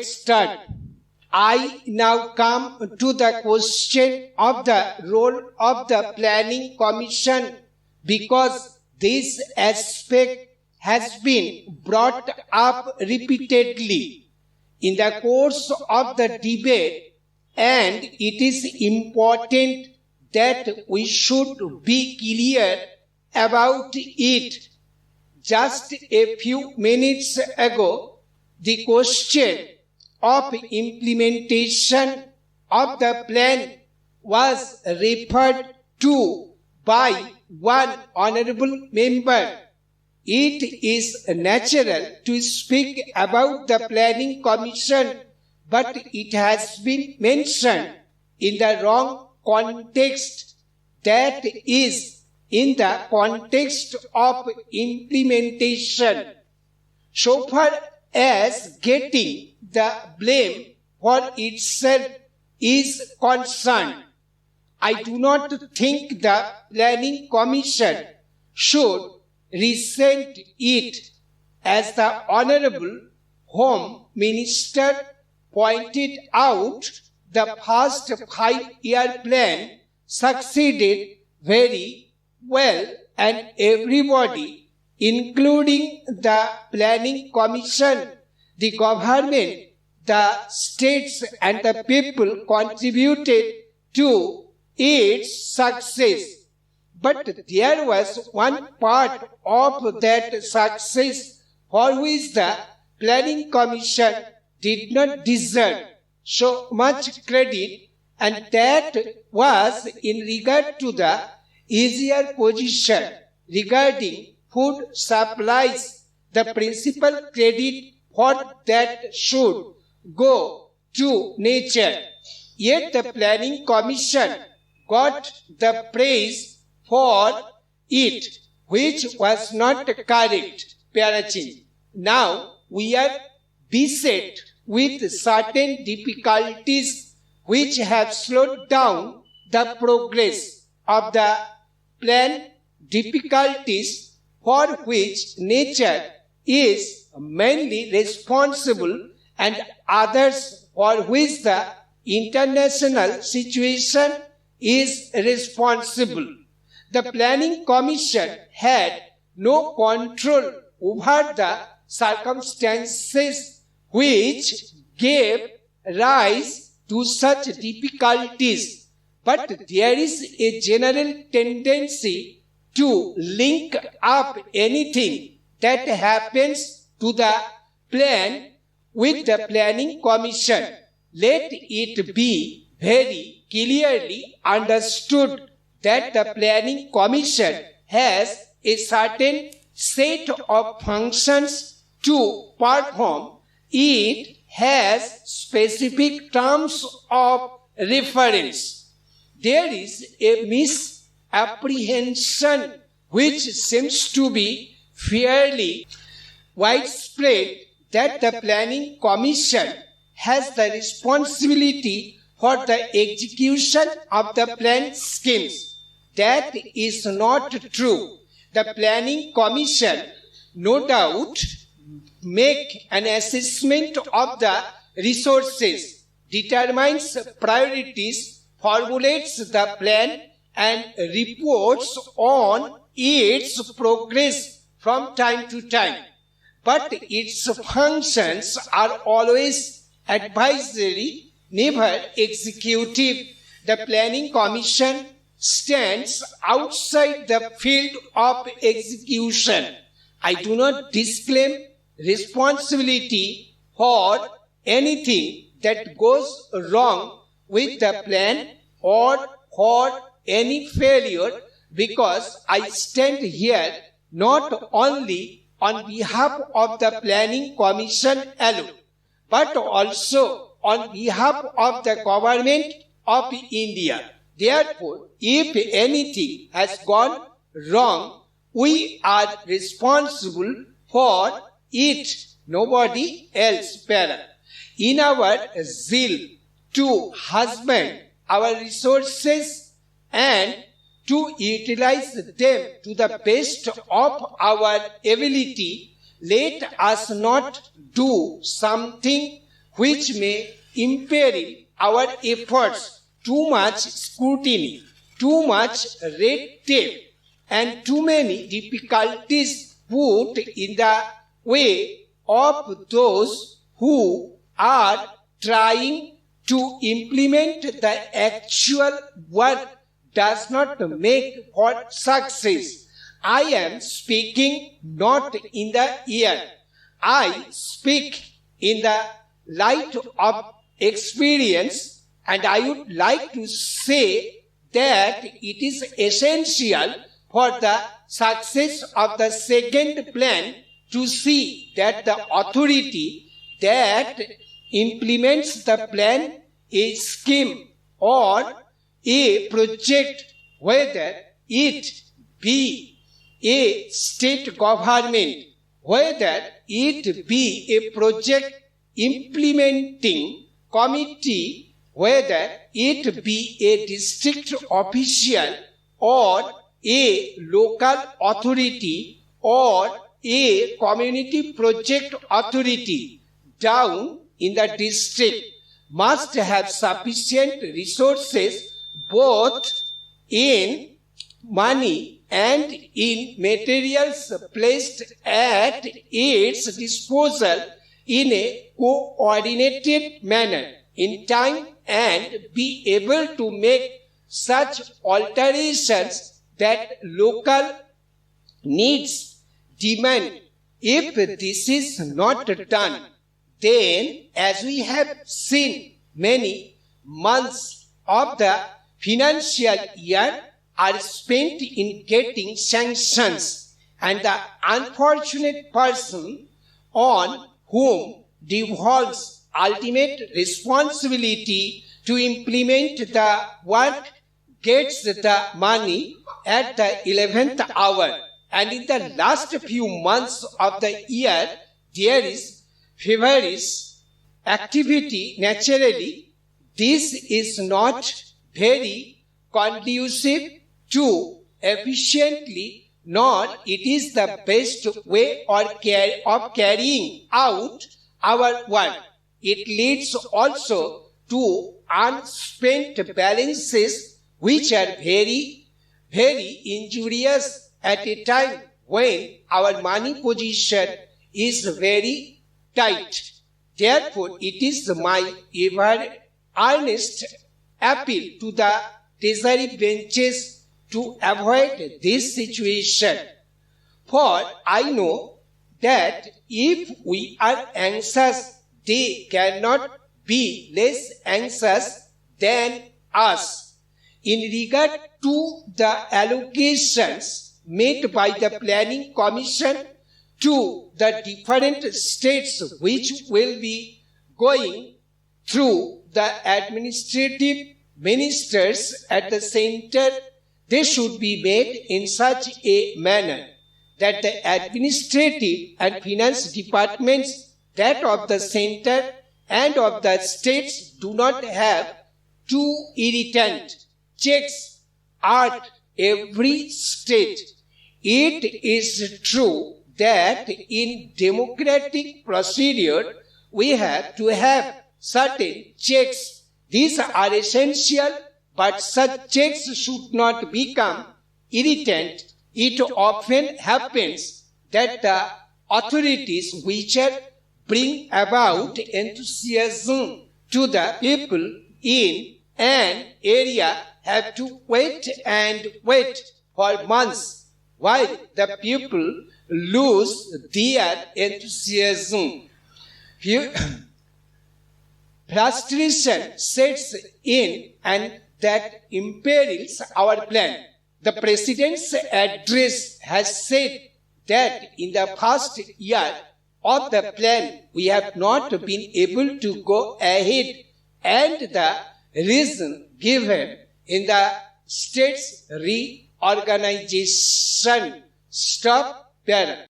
Let's start. I now come to the question of the role of the Planning Commission because this aspect has been brought up repeatedly in the course of the debate, and it is important that we should be clear about it. Just a few minutes ago, the question of implementation of the plan was referred to by one honorable member. It is natural to speak about the Planning Commission, but it has been mentioned in the wrong context, that is, in the context of implementation. So far as getting the blame for itself is concerned, I do not think the Planning Commission should resent it, as the Honorable Home Minister pointed out. The first 5-year plan succeeded very well, and everybody, including the Planning Commission, the government, the states and the people, contributed to its success. But there was one part of that success for which the Planning Commission did not deserve so much credit, and that was in regard to the easier position regarding food supplies. The principal credit for that should go to nature. Yet the Planning Commission got the praise for it, which was not correct. Parachin. Now we are beset with certain difficulties which have slowed down the progress of the plan, difficulties for which nature is mainly responsible and others for which the international situation is responsible. The Planning Commission had no control over the circumstances which gave rise to such difficulties, but there is a general tendency to link up anything that happens to the plan with the Planning Commission. Let it be very clearly understood that the Planning Commission has a certain set of functions to perform. It has specific terms of reference. There is a misapprehension which seems to be fairly widespread that the Planning Commission has the responsibility for the execution of the plan schemes. That is not true. The Planning Commission, no doubt, make an assessment of the resources, determines priorities, formulates the plan, and reports on its progress from time to time. But its functions are always advisory, never executive. The Planning Commission stands outside the field of execution. I do not disclaim responsibility for anything that goes wrong with the plan or for any failure, because I stand here not only on behalf of the Planning Commission alone, but also on behalf of the government of India. Therefore, if anything has gone wrong, we are responsible for it, nobody else. Para. In our zeal to husband our resources and to utilize them to the best of our ability, let us not do something which may imperil our efforts. Too much scrutiny, too much red tape, and too many difficulties put in the way of those who are trying to implement the actual work does not make for success. I am speaking not in the air. I speak in the light of experience, and I would like to say that it is essential for the success of the second plan to see that the authority that implements the plan, a scheme or a project, whether it be a state government, whether it be a project implementing committee, whether it be a district official or a local authority or a community project authority down in the district, must have sufficient resources both in money and in materials placed at its disposal in a coordinated manner in time, and be able to make such alterations that local needs demand. If this is not done, then, as we have seen, many months of the financial year are spent in getting sanctions, and the unfortunate person on whom devolves ultimate responsibility to implement the work gets the money at the 11th hour. And in the last few months of the year, there is feverish activity naturally. This is not very conducive to efficiently, nor it is the best way of carrying out our work. It leads also to unspent balances, which are very, very injurious at a time when our money position is very tight. Therefore, it is my ever earnest appeal to the Treasury benches to avoid this situation. For I know that if we are anxious, they cannot be less anxious than us. In regard to the allocations made by the Planning Commission to the different states which will be going through the administrative ministers at the center, they should be made in such a manner that the administrative and finance departments, that of the center and of the states, do not have too irritant checks at every state. It is true that in democratic procedure we have to have certain checks. These are essential, but such checks should not become irritant. It often happens that the authorities which bring about enthusiasm to the people in an area have to wait and wait for months, while the people lose their enthusiasm. Frustration sets in, and that imperils our plan. The President's address has said that in the first year of the plan we have not been able to go ahead, and the reason given in the state's reorganization. Stop there.